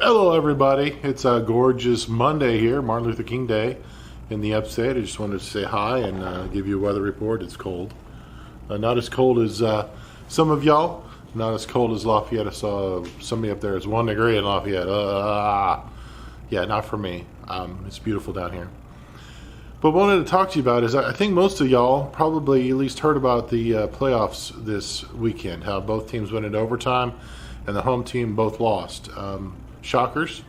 Hello, everybody. It's a gorgeous Monday here, Martin Luther King Day in the upstate. I just wanted to say hi and give you a weather report. It's cold. Not as cold as some of y'all. Not as cold as Lafayette. I saw somebody up there. It's 1 degree in Lafayette. Yeah, not for me. It's beautiful down here. But what I wanted to talk to you about is I think most of y'all probably at least heard about the playoffs this weekend, how both teams went into overtime and the home team both lost. Shockers,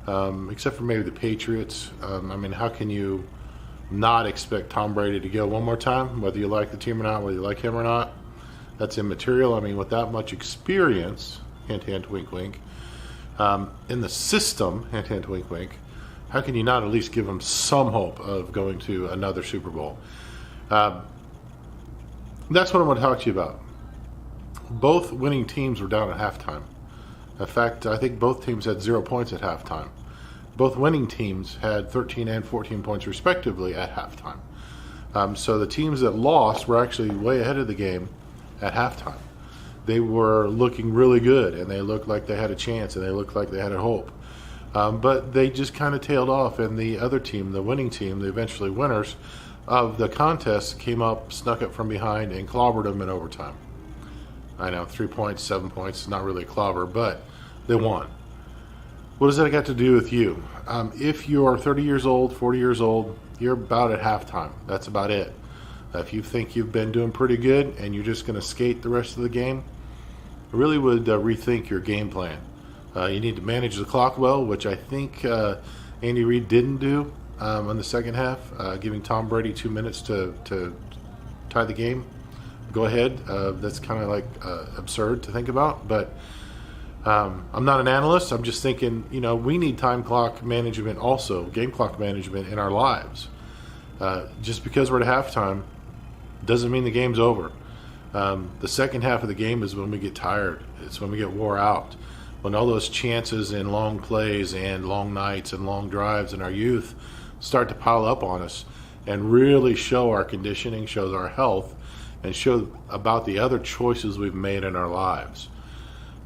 except for maybe the Patriots. I mean, how can you not expect Tom Brady to go one more time, whether you like the team or not, whether you like him or not? That's immaterial. I mean, with that much experience, hint, hint, wink, wink, in the system, hint, hint, wink, wink, how can you not at least give him some hope of going to another Super Bowl? That's what I want to talk to you about. Both winning teams were down at halftime. In fact, I think both teams had 0 points at halftime. Both winning teams had 13 and 14 points respectively at halftime. So the teams that lost were actually way ahead of the game at halftime. They were looking really good, and they looked like they had a chance, and they looked like they had a hope. But they just kind of tailed off, and the other team, the winning team, the eventually winners of the contest, came up, snuck up from behind, and clobbered them in overtime. I know, 3 points, 7 points, not really a clobber, but they won. What does that got to do with you? If you're 30 years old, 40 years old, you're about at halftime. That's about it. If you think you've been doing pretty good and you're just going to skate the rest of the game, I really would rethink your game plan. You need to manage the clock well, which I think Andy Reid didn't do in the second half, giving Tom Brady 2 minutes to tie the game. Go ahead. That's kind of like absurd to think about, but I'm not an analyst. I'm just thinking, we need time clock management also, game clock management in our lives. Just because we're at halftime doesn't mean the game's over. The second half of the game is when we get tired. It's when we get wore out. When all those chances and long plays and long nights and long drives in our youth start to pile up on us and really show our conditioning, shows our health, and show about the other choices we've made in our lives.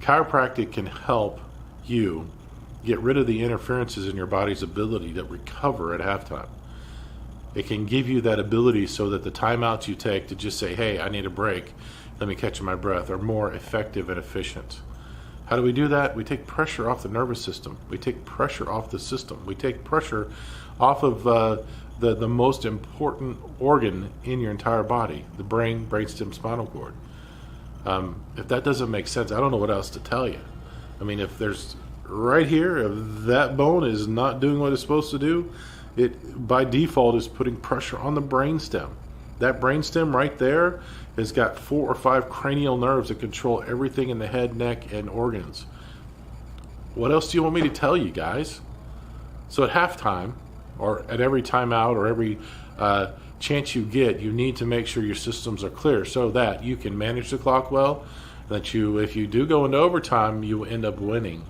Chiropractic can help you get rid of the interferences in your body's ability to recover at halftime. It can give you that ability so that the timeouts you take to just say, hey, I need a break, let me catch my breath, are more effective and efficient. How do we do that? We take pressure off the nervous system. We take pressure off the system. We take pressure off of the most important organ in your entire body, the brain, brainstem, spinal cord. If that doesn't make sense, I don't know what else to tell you. I mean, if there's right here, if that bone is not doing what it's supposed to do, it by default is putting pressure on the brainstem. That brainstem right there has got 4 or 5 cranial nerves that control everything in the head, neck, and organs. What else do you want me to tell you guys? So at halftime, or at every timeout, or every chance you get, you need to make sure your systems are clear so that you can manage the clock well, that if you do go into overtime, you will end up winning.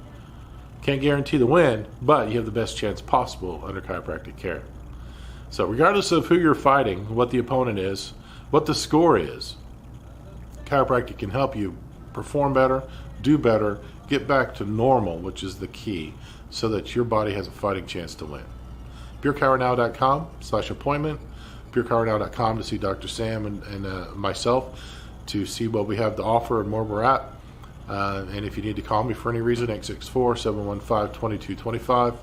Can't guarantee the win, but you have the best chance possible under chiropractic care. So regardless of who you're fighting, what the opponent is, what the score is, chiropractic can help you perform better, do better, get back to normal, which is the key, so that your body has a fighting chance to win. PureChiroNow.com/appointment, PureChiroNow.com to see Dr. Sam and myself to see what we have to offer and where we're at. And if you need to call me for any reason, 864-715-2225.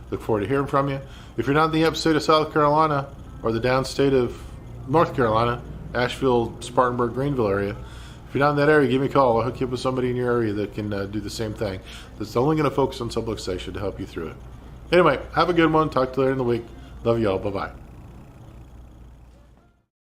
Look forward to hearing from you. If you're not in the upstate of South Carolina or the downstate of North Carolina, Asheville, Spartanburg, Greenville area, if you're not in that area, give me a call. I'll hook you up with somebody in your area that can do the same thing. That's only going to focus on subluxation to help you through it. Anyway, have a good one. Talk to you later in the week. Love you all. Bye-bye.